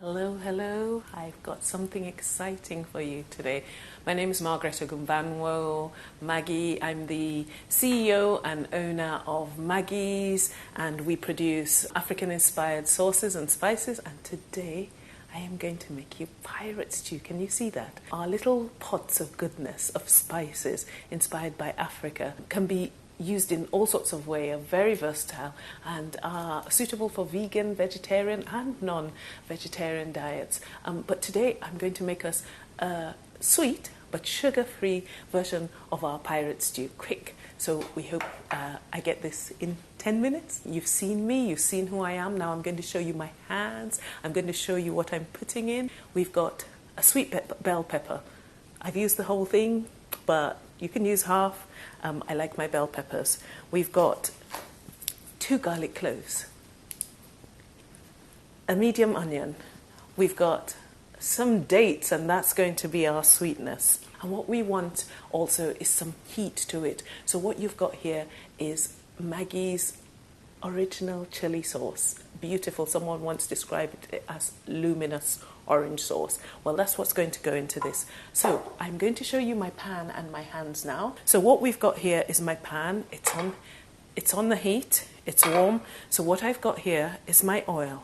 Hello, hello. I've got something exciting for you today. My name is Margaret Ogumbanwo Maggie. I'm the CEO and owner of Maggie's, and we produce African-inspired sauces and spices. And today I am going to make you pirate stew. Can you see that? Our little pots of goodness, of spices inspired by Africa, can be used in all sorts of ways, are very versatile and are suitable for vegan, vegetarian and non-vegetarian diets. But today I'm going to make us a sweet but sugar-free version of our pirate stew. Quick. So we hope I get this in 10 minutes. You've seen me, you've seen who I am. Now I'm going to show you my hands. I'm going to show you what I'm putting in. We've got a sweet bell pepper. I've used the whole thing, but you can use half. I like my bell peppers. We've got 2 garlic cloves, a medium onion. We've got some dates, and that's going to be our sweetness. And what we want also is some heat to it. So what you've got here is Maggie's original chili sauce. Beautiful. Someone once described it as luminous orange sauce. Well, that's what's going to go into this. So I'm going to show you my pan and my hands now. So what we've got here is my pan. It's on the heat. It's warm. So what I've got here is my oil.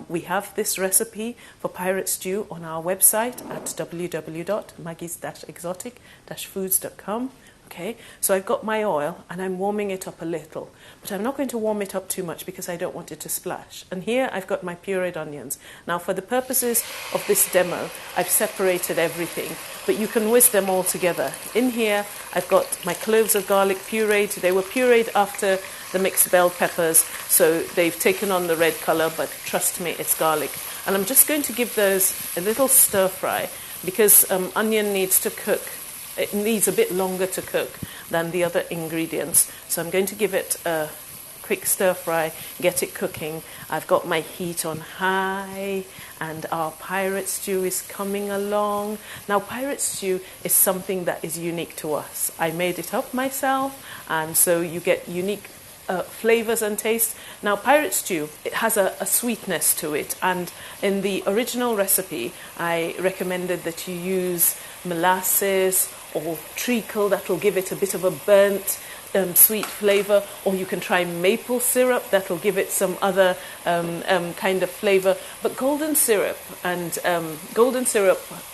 We have this recipe for pirate stew on our website at www.maggies-exotic-foods.com. Okay, so I've got my oil and I'm warming it up a little, but I'm not going to warm it up too much because I don't want it to splash. And here I've got my pureed onions. Now for the purposes of this demo, I've separated everything, but you can whisk them all together. In here I've got my cloves of garlic pureed. They were pureed after the mixed bell peppers, so they've taken on the red color, but trust me, it's garlic. And I'm just going to give those a little stir fry because onion needs to cook. It needs a bit longer to cook than the other ingredients. So I'm going to give it a quick stir fry, get it cooking. I've got my heat on high and our pirate stew is coming along. Now, pirate stew is something that is unique to us. I made it up myself, and so you get unique flavours and tastes. Now, pirate stew, it has a sweetness to it, and in the original recipe I recommended that you use molasses or treacle. That'll give it a bit of a burnt sweet flavour, or you can try maple syrup. That'll give it some other kind of flavour. But golden syrup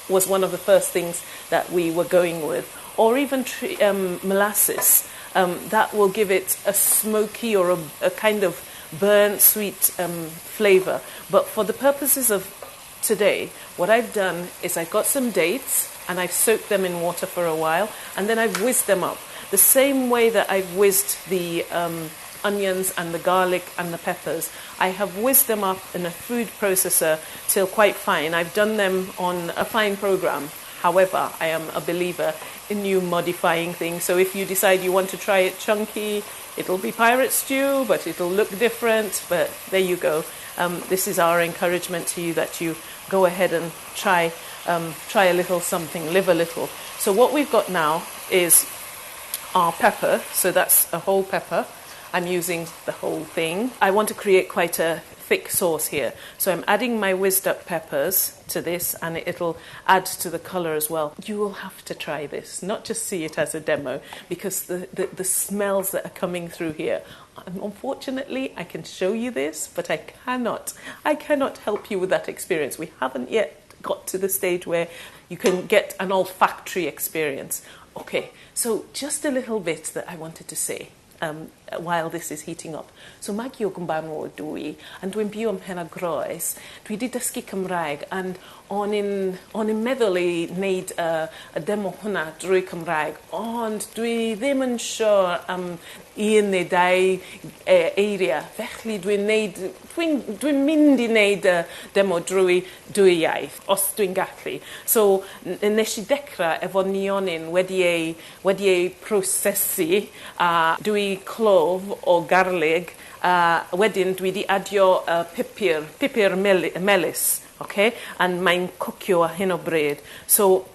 was one of the first things that we were going with, or even molasses. That will give it a smoky or a kind of burnt sweet flavour. But for the purposes of today, what I've done is I've got some dates and I've soaked them in water for a while, and then I've whisked them up. The same way that I've whisked the onions and the garlic and the peppers, I have whisked them up in a food processor till quite fine. I've done them on a fine program. However, I am a believer in you modifying things. So if you decide you want to try it chunky, it'll be pirate stew, but it'll look different. But there you go. This is our encouragement to you, that you go ahead and try a little something, live a little. So what we've got now is our pepper. So that's a whole pepper. I'm using the whole thing. I want to create quite a thick sauce here. So I'm adding my whizzed up peppers to this, and it'll add to the colour as well. You will have to try this, not just see it as a demo, because the smells that are coming through here. Unfortunately, I can show you this, but I cannot help you with that experience. We haven't yet got to the stage where you can get an olfactory experience. Okay, so just a little bit that I wanted to say while this is heating up. So Maggie Ogumbanwo dwi, and dwi'n byw ym Mhen y Groes. Dwi wedi dysgu Cymraeg, and o'n i'n meddwl i wneud y demo hwnna drwy Cymraeg, ond dwi ddim yn siŵr am un neu dau eiriau. Felly dwi'n mynd i wneud y demo drwy iaith, os dwi'n gallu. So nes I dechrau efo nionyn wedi ei prosesu a dwi clove o garlig, wedyn dwi wedi adio pupur melys, okay? And mae'n cwcio ar hyn o bryd. So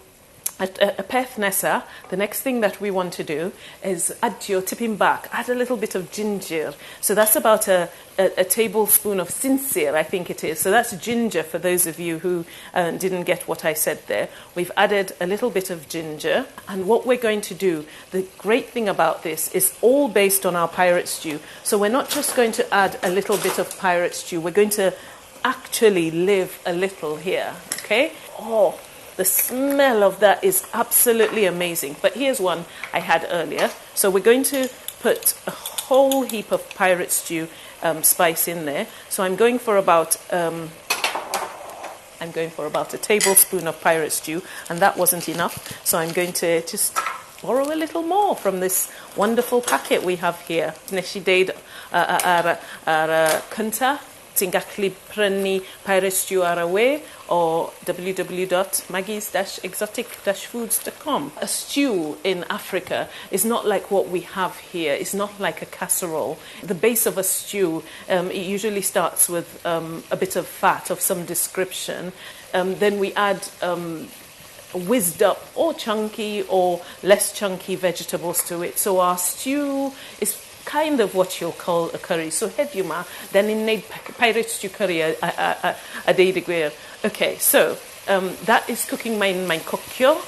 a peth nesa, the next thing that we want to do is add to your tipping back, add a little bit of ginger. So that's about a tablespoon of sincere, I think it is. So that's ginger for those of you who didn't get what I said there. We've added a little bit of ginger. And what we're going to do, the great thing about this is all based on our pirate stew. So we're not just going to add a little bit of pirate stew. We're going to actually live a little here, okay? Oh, the smell of that is absolutely amazing. But here's one I had earlier. So we're going to put a whole heap of pirate stew spice in there. So I'm going for about a tablespoon of pirate stew, and that wasn't enough. So I'm going to just borrow a little more from this wonderful packet we have here. Nes I deud ar y cynta, ti'n gallu prynu pirate stew ar y we or www.maggies-exotic-foods.com. A stew in Africa is not like what we have here. It's not like a casserole. The base of a stew, it usually starts with a bit of fat of some description. Then we add whizzed up or chunky or less chunky vegetables to it. So our stew is kind of what you'll call a curry. So heddiw ma, then in neud pirate stew curry a deud y gwir. Okay, so that is cooking. Mae'n cocio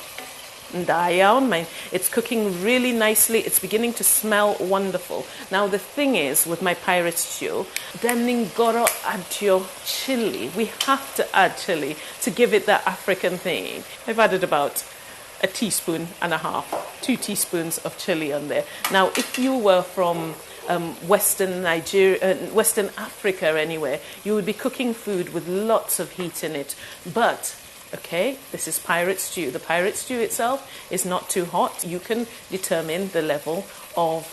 yn da iawn. It's cooking really nicely. It's beginning to smell wonderful. Now the thing is with my pirate stew, then ni'n gor'o adio chili. We have to add chili to give it that African thing. I've added about a teaspoon and a half, 2 teaspoons of chili on there. Now, if you were from Western Nigeria, Western Africa anywhere, you would be cooking food with lots of heat in it. But, okay, this is pirate stew. The pirate stew itself is not too hot. You can determine the level of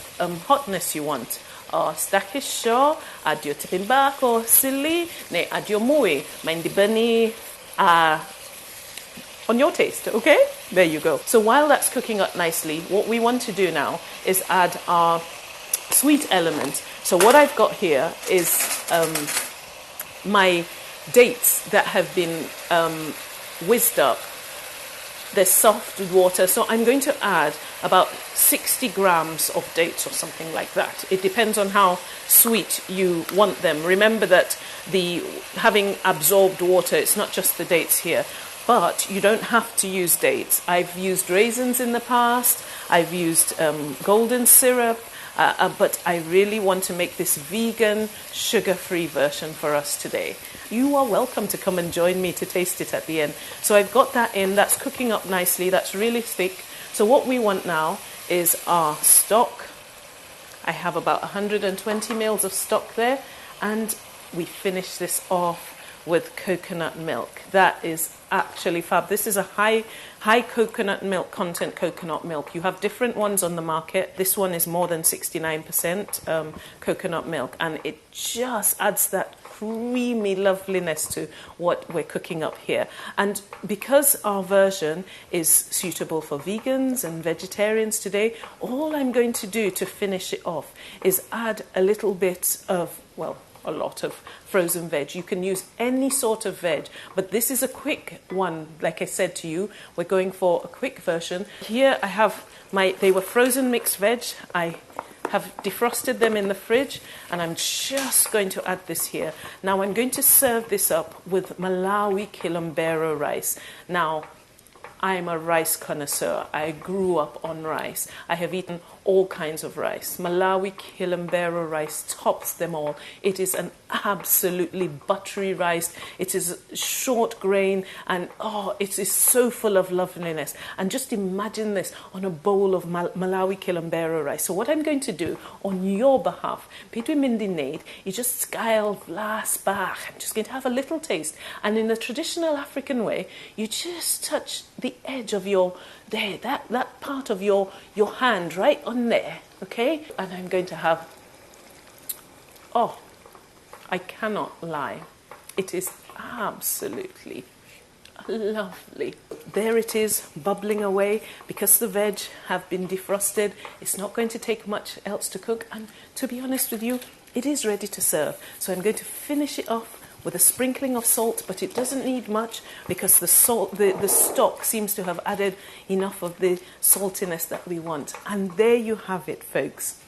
hotness you want. Os da chi isio, adio tipyn bach o sili, neu adio mwy. Mae'n dibynnu on your taste, okay? There you go. So while that's cooking up nicely, what we want to do now is add our sweet element. So what I've got here is my dates that have been whizzed up. They're soft with water, so I'm going to add about 60 grams of dates or something like that. It depends on how sweet you want them. Remember that having absorbed water, it's not just the dates here. But you don't have to use dates. I've used raisins in the past. I've used golden syrup. But I really want to make this vegan, sugar-free version for us today. You are welcome to come and join me to taste it at the end. So I've got that in. That's cooking up nicely. That's really thick. So what we want now is our stock. I have about 120 mils of stock there. And we finish this off with coconut milk. That is actually fab. This is a high coconut milk content coconut milk. You have different ones on the market. This one is more than 69% coconut milk, and it just adds that creamy loveliness to what we're cooking up here. And because our version is suitable for vegans and vegetarians today, all I'm going to do to finish it off is add a little bit of, a lot of frozen veg. You can use any sort of veg, but this is a quick one. Like I said to you, we're going for a quick version. Here I have they were frozen mixed veg. I have defrosted them in the fridge, and I'm just going to add this here. Now I'm going to serve this up with Malawi Kilimanjaro rice. Now, I'm a rice connoisseur. I grew up on rice. I have eaten all kinds of rice. Malawi Kilimanjaro rice tops them all. It is an absolutely buttery rice. It is short grain, and it is so full of loveliness. And just imagine this on a bowl of Malawi Kilimanjaro rice. So what I'm going to do on your behalf, Pedro Mindinade, you just sgael glas bach. I'm just going to have a little taste. And in the traditional African way, you just touch the edge of that part of your hand right on there, okay? And I'm going to have, I cannot lie. It is absolutely lovely. There it is, bubbling away. Because the veg have been defrosted, it's not going to take much else to cook. And to be honest with you, it is ready to serve. So I'm going to finish it off with a sprinkling of salt, but it doesn't need much because the salt, the stock seems to have added enough of the saltiness that we want. And there you have it, folks.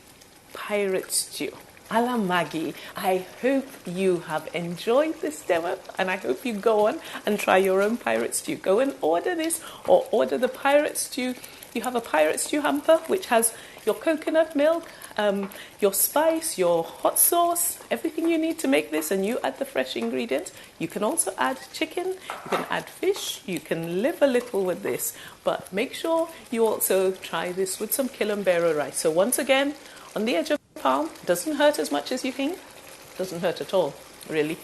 Pirate stew a la Maggie. I hope you have enjoyed this demo, and I hope you go on and try your own pirate stew. Go and order this, or order the pirate stew. You have a pirate stew hamper which has your coconut milk, your spice, your hot sauce, everything you need to make this, and you add the fresh ingredients. You can also add chicken, you can add fish, you can live a little with this, but make sure you also try this with some Kilimanjaro rice. So once again, on the edge of the palm, doesn't hurt as much as you think, doesn't hurt at all, really.